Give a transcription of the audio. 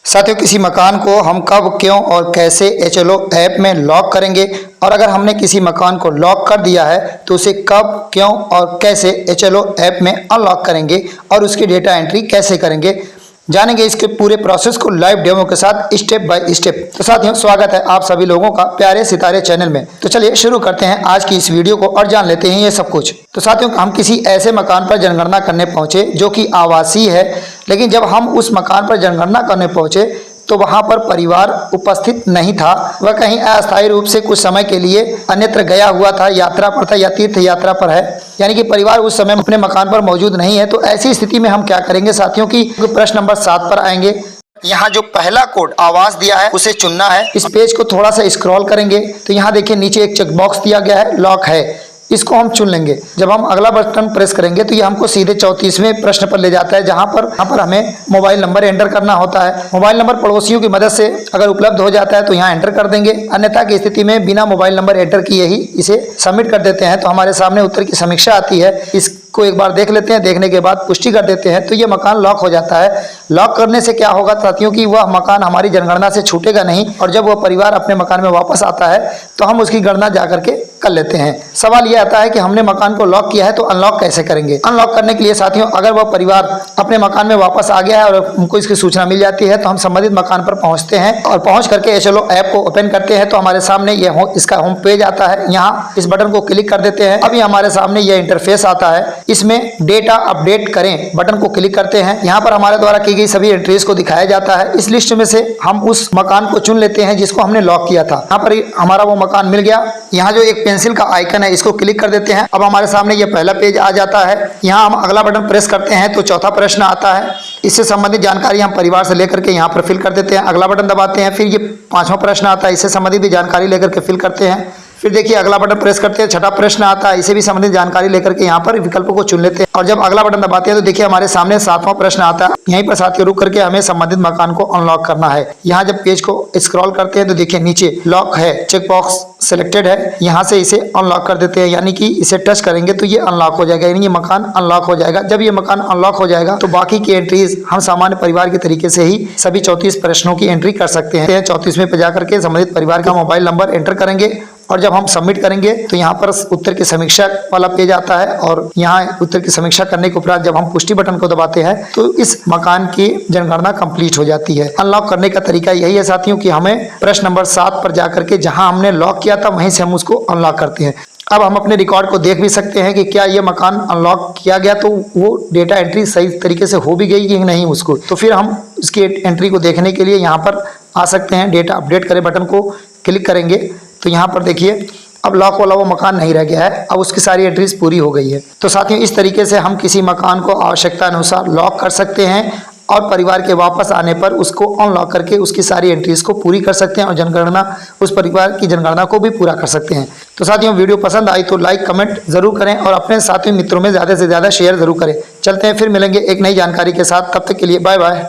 साथियों, किसी मकान को हम कब, क्यों और कैसे HLO ऐप में लॉक करेंगे और अगर हमने किसी मकान को लॉक कर दिया है तो उसे कब, क्यों और कैसे HLO ऐप में अनलॉक करेंगे और उसकी डेटा एंट्री कैसे करेंगे, जानेंगे इसके पूरे प्रोसेस को लाइव डेमो के साथ स्टेप बाय स्टेप। तो साथियों, स्वागत है आप सभी लोगों का प्यारे सितारे चैनल में। तो चलिए शुरू करते हैं आज की इस वीडियो को और जान लेते हैं ये सब कुछ। तो साथियों, हम किसी ऐसे मकान पर जनगणना करने पहुंचे जो कि आवासीय है, लेकिन जब हम उस मकान पर जनगणना करने पहुंचे तो वहां पर परिवार उपस्थित नहीं था। वह कहीं अस्थायी रूप से कुछ समय के लिए अन्यत्र गया हुआ था, यात्रा पर था या तीर्थ यात्रा पर है, यानी कि परिवार उस समय अपने मकान पर मौजूद नहीं है। तो ऐसी स्थिति में हम क्या करेंगे साथियों की प्रश्न नंबर 7 पर आएंगे। यहाँ जो पहला कोड आवास दिया है उसे चुनना है। इस पेज को थोड़ा सा स्क्रॉल करेंगे तो यहाँ देखिए नीचे एक चेक बॉक्स दिया गया है, लॉक है, इसको हम चुन लेंगे। जब हम अगला बटन प्रेस करेंगे तो ये हमको सीधे 34वें प्रश्न पर ले जाता है, जहां पर हमें मोबाइल नंबर एंटर करना होता है। मोबाइल नंबर पड़ोसियों की मदद से अगर उपलब्ध हो जाता है तो यहाँ एंटर कर देंगे, अन्यथा की स्थिति में बिना मोबाइल नंबर एंटर किए ही इसे सबमिट कर देते हैं। तो हमारे सामने उत्तर की समीक्षा आती है, इसको एक बार देख लेते हैं, देखने के बाद पुष्टि कर देते हैं तो ये मकान लॉक हो जाता है। लॉक करने से क्या होगा साथियों कि वह मकान हमारी जनगणना से छूटेगा नहीं और जब वह परिवार अपने मकान में वापस आता है तो हम उसकी गणना जा करके कर लेते हैं। सवाल यह आता है कि हमने मकान को लॉक किया है तो अनलॉक कैसे करेंगे। अनलॉक करने के लिए साथियों, अगर वह परिवार अपने मकान में वापस आ गया है और हमको इसकी सूचना मिल जाती है तो हम संबंधित मकान पर पहुंचते हैं और पहुंच करके HLO ऐप को ओपन करते हैं तो हमारे सामने इसका होम पेज आता है। यहाँ इस बटन को क्लिक कर देते हैं। अभी हमारे सामने यह इंटरफेस आता है, इसमें डेटा अपडेट करें बटन को क्लिक करते हैं। यहाँ पर हमारे द्वारा की गई सभी एंट्रीज को दिखाया जाता है। इस लिस्ट में से हम उस मकान को चुन लेते हैं जिसको हमने लॉक किया था। यहाँ पर हमारा वो मकान मिल गया। यहाँ जो एक पेंसिल का आइकन है इसको क्लिक कर देते हैं। अब हमारे सामने ये पहला पेज आ जाता है। यहाँ हम अगला बटन प्रेस करते हैं तो चौथा प्रश्न आता है। इससे संबंधित जानकारी हम परिवार से लेकर के यहाँ पर फिल कर देते हैं। अगला बटन दबाते हैं, फिर ये 5वां प्रश्न आता है, इससे संबंधित भी जानकारी लेकर के फिल करते हैं। फिर देखिए अगला बटन प्रेस करते हैं, छठा प्रश्न आता है, इसे भी संबंधित जानकारी लेकर के यहाँ पर विकल्पों को चुन लेते हैं और जब अगला बटन दबाते हैं तो देखिए हमारे सामने 7वां प्रश्न आता है। यहीं पर साथियों रुक करके हमें संबंधित मकान को अनलॉक करना है। यहाँ जब पेज को स्क्रॉल करते हैं तो देखिए नीचे लॉक है, चेक बॉक्स सिलेक्टेड है, यहाँ से इसे अनलॉक कर देते हैं, यानी कि इसे टच करेंगे तो ये अनलॉक हो जाएगा, यानी ये मकान अनलॉक हो जाएगा। जब ये मकान अनलॉक हो जाएगा तो बाकी की एंट्रीज हम सामान्य परिवार के तरीके से ही सभी 34 प्रश्नों की एंट्री कर सकते हैं। 34वें पे जाकर के संबंधित परिवार का मोबाइल नंबर एंटर करेंगे और जब हम सबमिट करेंगे तो यहाँ पर उत्तर की समीक्षा वाला पेज आता है और यहाँ उत्तर की समीक्षा करने के उपरांत जब हम पुष्टि बटन को दबाते हैं तो इस मकान की जनगणना कंप्लीट हो जाती है। अनलॉक करने का तरीका यही है साथियों कि हमें प्रश्न नंबर 7 पर जाकर के जहाँ हमने लॉक किया था वहीं से हम उसको अनलॉक करते हैं। अब हम अपने रिकॉर्ड को देख भी सकते हैं कि क्या ये मकान अनलॉक किया गया तो वो डेटा एंट्री सही तरीके से हो भी गई कि नहीं उसको। तो फिर हम इसकी एंट्री को देखने के लिए यहाँ पर आ सकते हैं, डेटा अपडेट करें बटन को क्लिक करेंगे तो यहाँ पर देखिए अब लॉक वाला वो मकान नहीं रह गया है, अब उसकी सारी एंट्रीज पूरी हो गई है। तो साथियों, इस तरीके से हम किसी मकान को आवश्यकता अनुसार लॉक कर सकते हैं और परिवार के वापस आने पर उसको अनलॉक करके उसकी सारी एंट्रीज को पूरी कर सकते हैं और जनगणना उस परिवार की जनगणना को भी पूरा कर सकते हैं। तो साथियों, वीडियो पसंद आई तो लाइक कमेंट जरूर करें और अपने साथियों मित्रों में ज़्यादा से ज़्यादा शेयर जरूर करें। चलते हैं, फिर मिलेंगे एक नई जानकारी के साथ, तब तक के लिए बाय बाय।